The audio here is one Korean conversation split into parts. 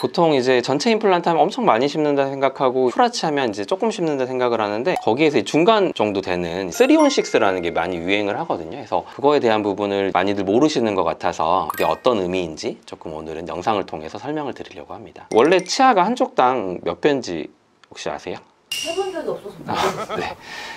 보통 이제 전체 임플란트 하면 엄청 많이 심는다 생각하고 프라치 하면 이제 조금 심는다 생각을 하는데 거기에서 중간 정도 되는 3on6라는 게 많이 유행을 하거든요. 그래서 그거에 대한 부분을 많이들 모르시는 것 같아서 그게 어떤 의미인지 조금 오늘은 영상을 통해서 설명을 드리려고 합니다. 원래 치아가 한쪽당 몇 변인지 혹시 아세요? 해본 적이 없어서 네.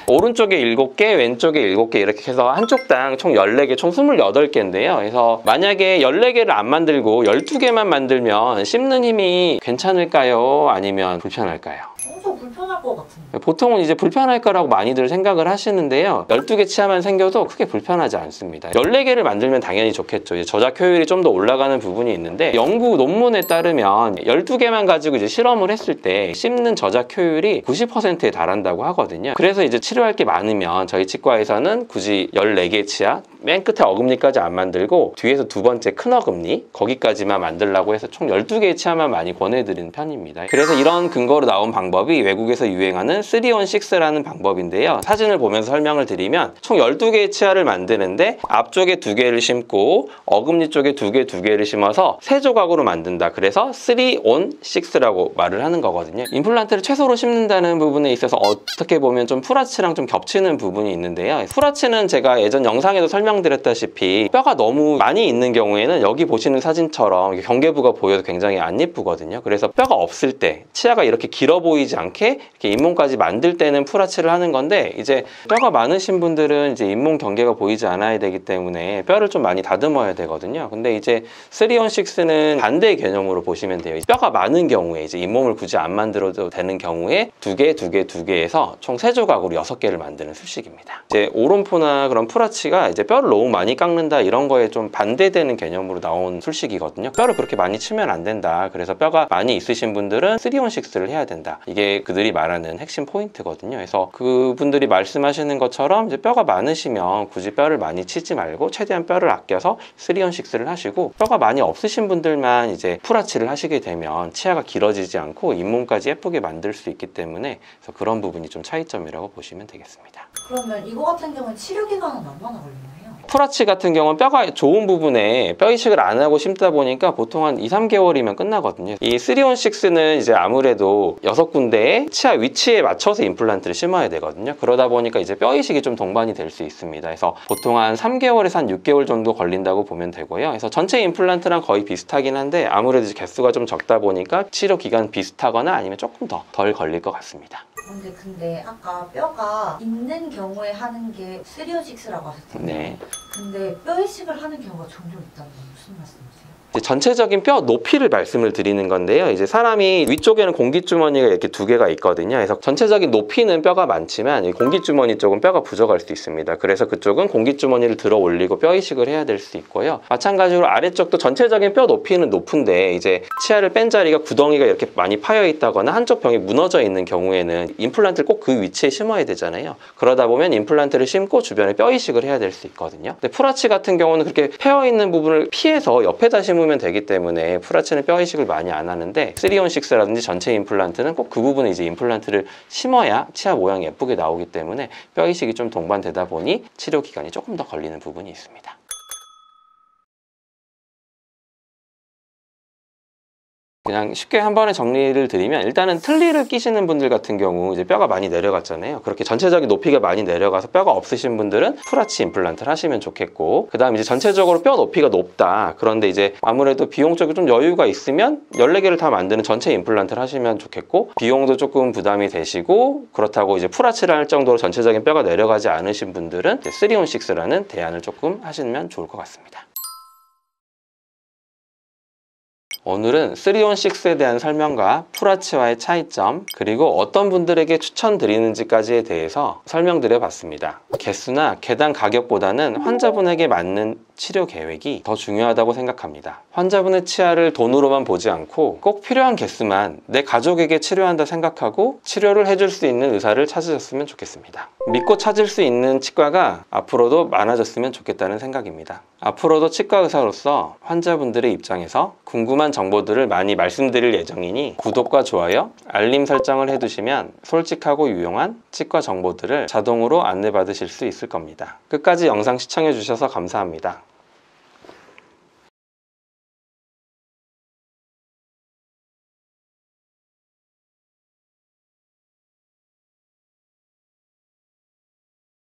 오른쪽에 7개, 왼쪽에 7개 이렇게 해서 한쪽당 총 14개, 총 28개인데요. 그래서 만약에 14개를 안 만들고 12개만 만들면 씹는 힘이 괜찮을까요? 아니면 불편할까요? 엄청 불편할 것 같은데. 보통은 이제 불편할 거라고 많이들 생각을 하시는데요. 12개 치아만 생겨도 크게 불편하지 않습니다. 14개를 만들면 당연히 좋겠죠. 이제 저작 효율이 좀 더 올라가는 부분이 있는데 연구 논문에 따르면 12개만 가지고 이제 실험을 했을 때 씹는 저작 효율이 90%에 달한다고 하거든요. 그래서 이제 치료할 게 많으면 저희 치과에서는 굳이 14개 치아, 맨 끝에 어금니까지 안 만들고 뒤에서 두 번째 큰 어금니 거기까지만 만들라고 해서 총 12개의 치아만 많이 권해드리는 편입니다. 그래서 이런 근거로 나온 방법이 외국에서 유행하는 3on6라는 방법인데요. 사진을 보면서 설명을 드리면 총 12개의 치아를 만드는데 앞쪽에 2개를 심고 어금니 쪽에 2개를 심어서 3조각으로 만든다. 그래서 3on6라고 말을 하는 거거든요. 임플란트를 최소로 심는다는 부분에 있어서 어떻게 보면 좀 프라치랑 좀 겹치는 부분이 있는데요. 프라치는 제가 예전 영상에도 설명드렸다시피 뼈가 너무 많이 있는 경우에는 여기 보시는 사진처럼 경계부가 보여도 굉장히 안 예쁘거든요. 그래서 뼈가 없을 때 치아가 이렇게 길어 보이지 않게 이렇게 잇몸까지 만들 때는 프라치를 하는 건데 이제 뼈가 많으신 분들은 이제 잇몸 경계가 보이지 않아야 되기 때문에 뼈를 좀 많이 다듬어야 되거든요. 근데 이제 3on6는 반대의 개념으로 보시면 돼요. 뼈가 많은 경우에 이제 잇몸을 굳이 안 만들어도 되는 경우에 2개에서 총 3조각으로 6개를 만드는 수식입니다. 이제 오론포나 그런 프라치가 이제 뼈를 너무 많이 깎는다 이런 거에 좀 반대되는 개념으로 나온 술식이거든요. 뼈를 그렇게 많이 치면 안 된다. 그래서 뼈가 많이 있으신 분들은 3on6를 해야 된다. 이게 그들이 말하는 핵심 포인트거든요. 그래서 그분들이 말씀하시는 것처럼 이제 뼈가 많으시면 굳이 뼈를 많이 치지 말고 최대한 뼈를 아껴서 3on6를 하시고 뼈가 많이 없으신 분들만 이제 프라치를 하시게 되면 치아가 길어지지 않고 잇몸까지 예쁘게 만들 수 있기 때문에 그래서 그런 부분이 좀 차이점이라고 보시면 되겠습니다. 그러면 이거 같은 경우는 치료 기간은 얼마나 걸리나요? 프라치 같은 경우는 뼈가 좋은 부분에 뼈 이식을 안 하고 심다 보니까 보통 한 2-3개월이면 끝나거든요. 이 3on6는 이제 아무래도 6군데의 치아 위치에 맞춰서 임플란트를 심어야 되거든요. 그러다 보니까 이제 뼈 이식이 좀 동반이 될 수 있습니다. 그래서 보통 한 3개월에서 한 6개월 정도 걸린다고 보면 되고요. 그래서 전체 임플란트랑 거의 비슷하긴 한데 아무래도 개수가 좀 적다 보니까 치료 기간 비슷하거나 아니면 조금 더 덜 걸릴 것 같습니다. 근데 아까 뼈가 있는 경우에 하는 게 3on6라고 하셨잖아요. 네. 근데 뼈 이식을 하는 경우가 종종 있다는 건 무슨 말씀이세요? 전체적인 뼈 높이를 말씀을 드리는 건데요. 이제 사람이 위쪽에는 공기주머니가 이렇게 2개가 있거든요. 그래서 전체적인 높이는 뼈가 많지만 공기주머니 쪽은 뼈가 부족할 수 있습니다. 그래서 그쪽은 공기주머니를 들어 올리고 뼈 이식을 해야 될 수 있고요. 마찬가지로 아래쪽도 전체적인 뼈 높이는 높은데 이제 치아를 뺀 자리가 구덩이가 이렇게 많이 파여 있다거나 한쪽 병이 무너져 있는 경우에는 임플란트를 꼭 그 위치에 심어야 되잖아요. 그러다 보면 임플란트를 심고 주변에 뼈 이식을 해야 될 수 있거든요. 근데 프라치 같은 경우는 그렇게 패여 있는 부분을 피해서 옆에다 심으면 되기 때문에 프라치는 뼈 이식을 많이 안 하는데 3on6라든지 전체 임플란트는 꼭 그 부분에 이제 임플란트를 심어야 치아 모양이 예쁘게 나오기 때문에 뼈 이식이 좀 동반되다 보니 치료 기간이 조금 더 걸리는 부분이 있습니다. 그냥 쉽게 한 번에 정리를 드리면 일단은 틀니를 끼시는 분들 같은 경우 이제 뼈가 많이 내려갔잖아요. 그렇게 전체적인 높이가 많이 내려가서 뼈가 없으신 분들은 프라치 임플란트를 하시면 좋겠고, 그 다음 이제 전체적으로 뼈 높이가 높다. 그런데 이제 아무래도 비용적으로 좀 여유가 있으면 14개를 다 만드는 전체 임플란트를 하시면 좋겠고, 비용도 조금 부담이 되시고 그렇다고 이제 프라치를 할 정도로 전체적인 뼈가 내려가지 않으신 분들은 3on6라는 대안을 조금 하시면 좋을 것 같습니다. 오늘은 3on6에 대한 설명과 프라치와의 차이점, 그리고 어떤 분들에게 추천드리는지까지에 대해서 설명드려 봤습니다. 개수나 개당 가격보다는 환자분에게 맞는 치료 계획이 더 중요하다고 생각합니다. 환자분의 치아를 돈으로만 보지 않고 꼭 필요한 개수만 내 가족에게 치료한다 생각하고 치료를 해줄 수 있는 의사를 찾으셨으면 좋겠습니다. 믿고 찾을 수 있는 치과가 앞으로도 많아졌으면 좋겠다는 생각입니다. 앞으로도 치과 의사로서 환자분들의 입장에서 궁금한 정보들을 많이 말씀드릴 예정이니 구독과 좋아요, 알림 설정을 해두시면 솔직하고 유용한 치과 정보들을 자동으로 안내받으실 수 있을 겁니다. 끝까지 영상 시청해 주셔서 감사합니다.